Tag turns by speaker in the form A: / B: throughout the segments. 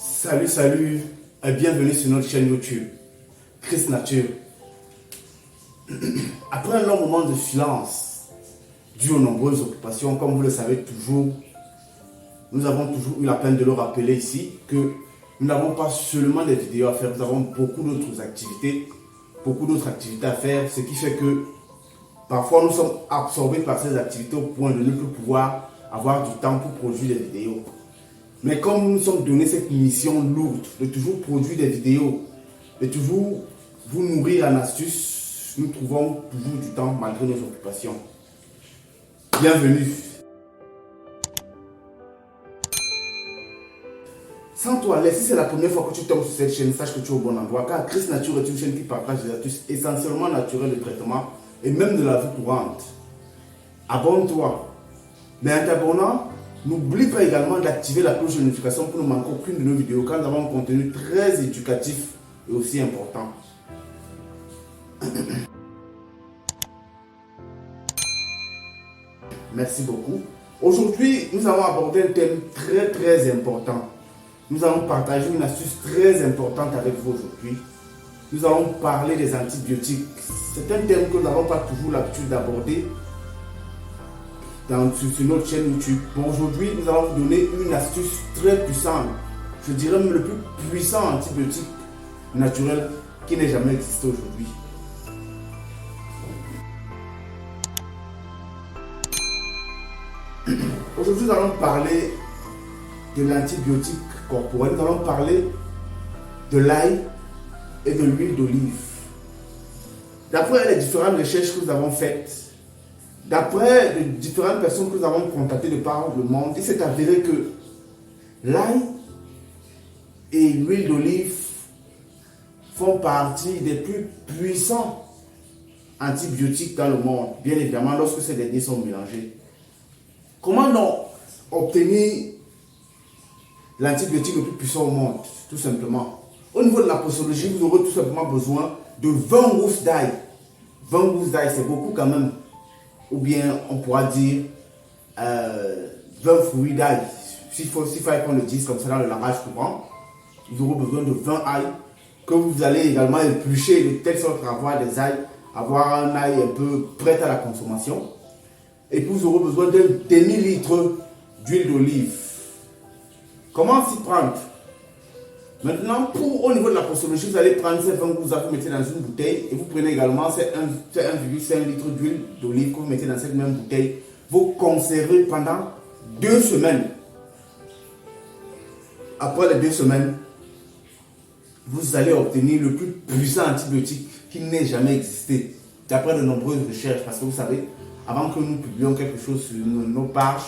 A: Salut et bienvenue sur notre chaîne YouTube, Chris Nature. Après un long moment de silence, dû aux nombreuses occupations, comme vous le savez toujours, nous avons toujours eu la peine de le rappeler ici que nous n'avons pas seulement des vidéos à faire, nous avons beaucoup d'autres activités à faire, ce qui fait que parfois nous sommes absorbés par ces activités au point de ne plus pouvoir avoir du temps pour produire des vidéos. Mais comme nous nous sommes donné cette mission lourde de toujours produire des vidéos, de toujours vous nourrir en astuces, nous trouvons toujours du temps malgré nos occupations. Bienvenue. Sans toi, si c'est la première fois que tu tombes sur cette chaîne, sache que tu es au bon endroit, car Chris Nature est une chaîne qui partage des astuces essentiellement naturelles de traitement et même de la vie courante. Abonne-toi. Mais en t'abonnant, n'oublie pas également d'activer la cloche de notification pour ne manquer aucune de nos vidéos car nous avons un contenu très éducatif et aussi important. Merci beaucoup. Aujourd'hui, nous allons aborder un thème très important. Nous allons partager une astuce très importante avec vous aujourd'hui. Nous allons parler des antibiotiques. C'est un thème que nous n'avons pas toujours l'habitude d'aborder sur notre chaîne YouTube. Bon, aujourd'hui, nous allons vous donner une astuce très puissante. Je dirais même le plus puissant antibiotique naturel qui n'ait jamais existé aujourd'hui. Aujourd'hui, nous allons parler de l'antibiotique corporel. Nous allons parler de l'ail et de l'huile d'olive. D'après les différentes recherches que nous avons faites, d'après les différentes personnes que nous avons contactées de par le monde, il s'est avéré que l'ail et l'huile d'olive font partie des plus puissants antibiotiques dans le monde, bien évidemment lorsque ces derniers sont mélangés. Comment donc obtenir l'antibiotique le plus puissant au monde? Tout simplement. Au niveau de la posologie, vous aurez tout simplement besoin de 20 gousses d'ail. 20 gousses d'ail, c'est beaucoup quand même. Ou bien on pourra dire 20 fruits d'ail. S'il fallait qu'on le dise comme ça dans le langage courant, vous aurez besoin de 20 ail que vous allez également éplucher de telle sorte à avoir des ail, avoir un ail un peu prêt à la consommation. Et puis vous aurez besoin d'un demi-litre d'huile d'olive. Comment s'y prendre? Maintenant, au niveau de la posologie, vous allez prendre ces 20 gousses, vous mettez dans une bouteille et vous prenez également ces 1,5 litre d'huile d'olive que vous mettez dans cette même bouteille. Vous conservez pendant 2 semaines. Après les 2 semaines, vous allez obtenir le plus puissant antibiotique qui n'ait jamais existé. D'après de nombreuses recherches, parce que vous savez, avant que nous publions quelque chose sur nos pages,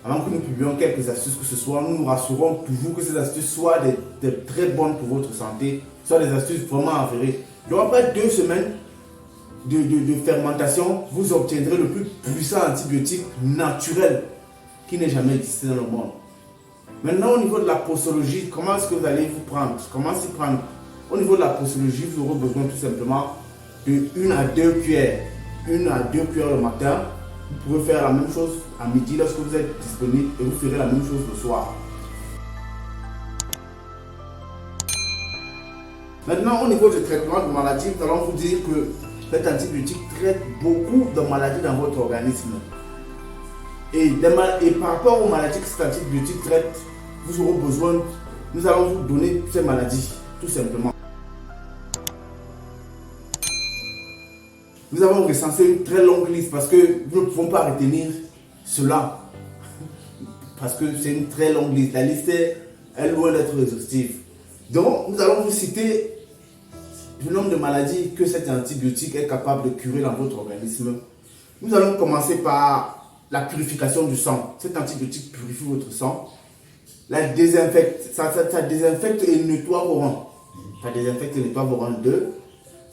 A: avant que nous publions quelques astuces que ce soit, nous nous rassurons toujours que ces astuces soient des très bonnes pour votre santé, soient des astuces vraiment avérées. Donc après 2 semaines de fermentation, vous obtiendrez le plus puissant antibiotique naturel qui n'ait jamais existé dans le monde. Maintenant au niveau de la posologie, comment est-ce que vous allez vous prendre? Comment s'y prendre? Au niveau de la posologie, vous aurez besoin tout simplement de 1 à 2 cuillères. 1 à 2 cuillères le matin. Vous pouvez faire la même chose à midi lorsque vous êtes disponible et vous ferez la même chose le soir. Maintenant, au niveau du traitement de maladie, nous allons vous dire que cet antibiotique traite beaucoup de maladies dans votre organisme. Et par rapport aux maladies que cet antibiotique traite, vous aurez besoin, nous allons vous donner ces maladies, tout simplement. Nous avons recensé une très longue liste parce que nous ne pouvons pas retenir cela. Parce que c'est une très longue liste. La liste est loin d'être exhaustive. Donc, nous allons vous citer le nombre de maladies que cet antibiotique est capable de curer dans votre organisme. Nous allons commencer par la purification du sang. Cet antibiotique purifie votre sang. Ça désinfecte et nettoie vos reins. Ça désinfecte et nettoie vos reins. 2.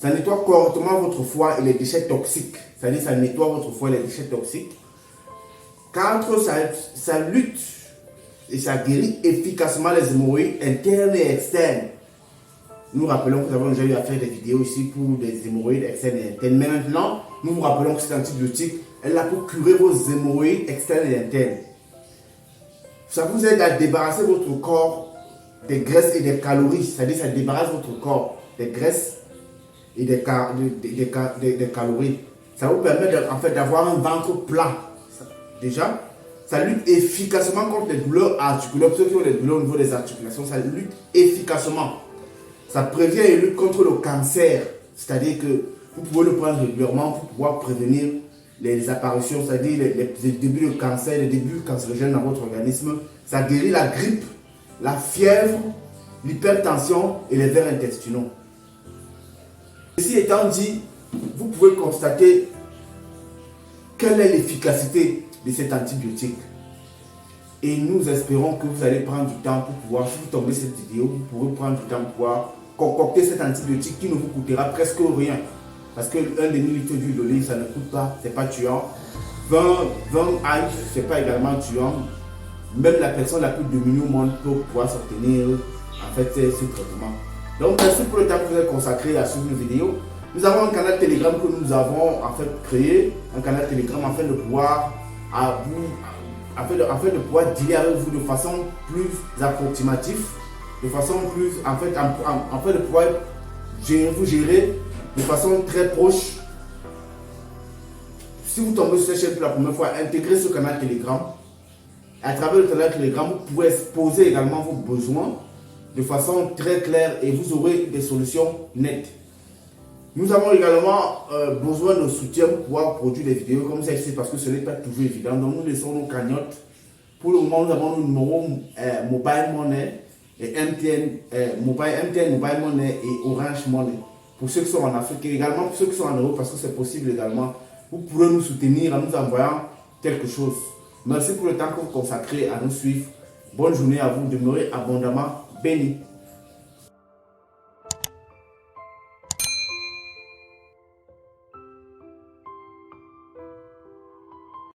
A: Ça nettoie correctement votre foie et les déchets toxiques. C'est-à-dire ça nettoie votre foie et les déchets toxiques. 4. Ça lutte et ça guérit efficacement les hémorroïdes internes et externes. Nous rappelons que nous avons déjà eu à faire des vidéos ici pour des hémorroïdes externes et internes. Mais maintenant, nous vous rappelons que cet antibiotique est là pour curer vos hémorroïdes externes et internes. Ça vous aide à débarrasser votre corps des graisses et des calories, c'est-à-dire ça débarrasse votre corps des graisses et des calories. Ça vous permet en fait d'avoir un ventre plat. Déjà, ça lutte efficacement contre les douleurs articulaires. Ceux qui ont des douleurs au niveau des articulations, ça lutte efficacement. Ça prévient et lutte contre le cancer. C'est-à-dire que vous pouvez le prendre régulièrement pour pouvoir prévenir les apparitions, c'est-à-dire les débuts de cancer, les débuts cancérigènes dans votre organisme. Ça guérit la grippe, la fièvre, l'hypertension et les vers intestinaux. Ceci étant dit, vous pouvez constater quelle est l'efficacité de cet antibiotique. Et nous espérons que vous allez prendre du temps pour pouvoir, si vous tombez cette vidéo, vous pourrez prendre du temps pour pouvoir concocter cet antibiotique qui ne vous coûtera presque rien. Parce que 1 demi-litre d'huile d'olive, ça ne coûte pas, c'est pas tuant. 20 ail, c'est pas également tuant. Même la personne la plus démunie au monde peut pouvoir s'obtenir en fait ce traitement. Donc merci pour le temps que vous avez consacré à suivre une vidéo. Nous avons un canal Telegram que nous avons en fait créé, un canal Telegram afin de pouvoir afin de pouvoir dealer avec vous de façon plus approximative, de façon plus en fait de pouvoir vous gérer de façon très proche. Si vous tombez sur cette chaîne pour la première fois, intégrez ce canal Telegram. À travers le canal Telegram, vous pouvez exposer également vos besoins de façon très claire et vous aurez des solutions nettes. Nous avons également besoin de soutien pour pouvoir produire des vidéos comme celle-ci parce que ce n'est pas toujours évident. Donc nous laissons nos cagnottes. Pour le moment, nous avons nos numéros Mobile Money et MTN Mobile Money et Orange Money. Pour ceux qui sont en Afrique et également pour ceux qui sont en Europe parce que c'est possible également. Vous pourrez nous soutenir en nous envoyant quelque chose. Merci pour le temps que vous consacrez à nous suivre. Bonne journée à vous. Demeurez abondamment bénis.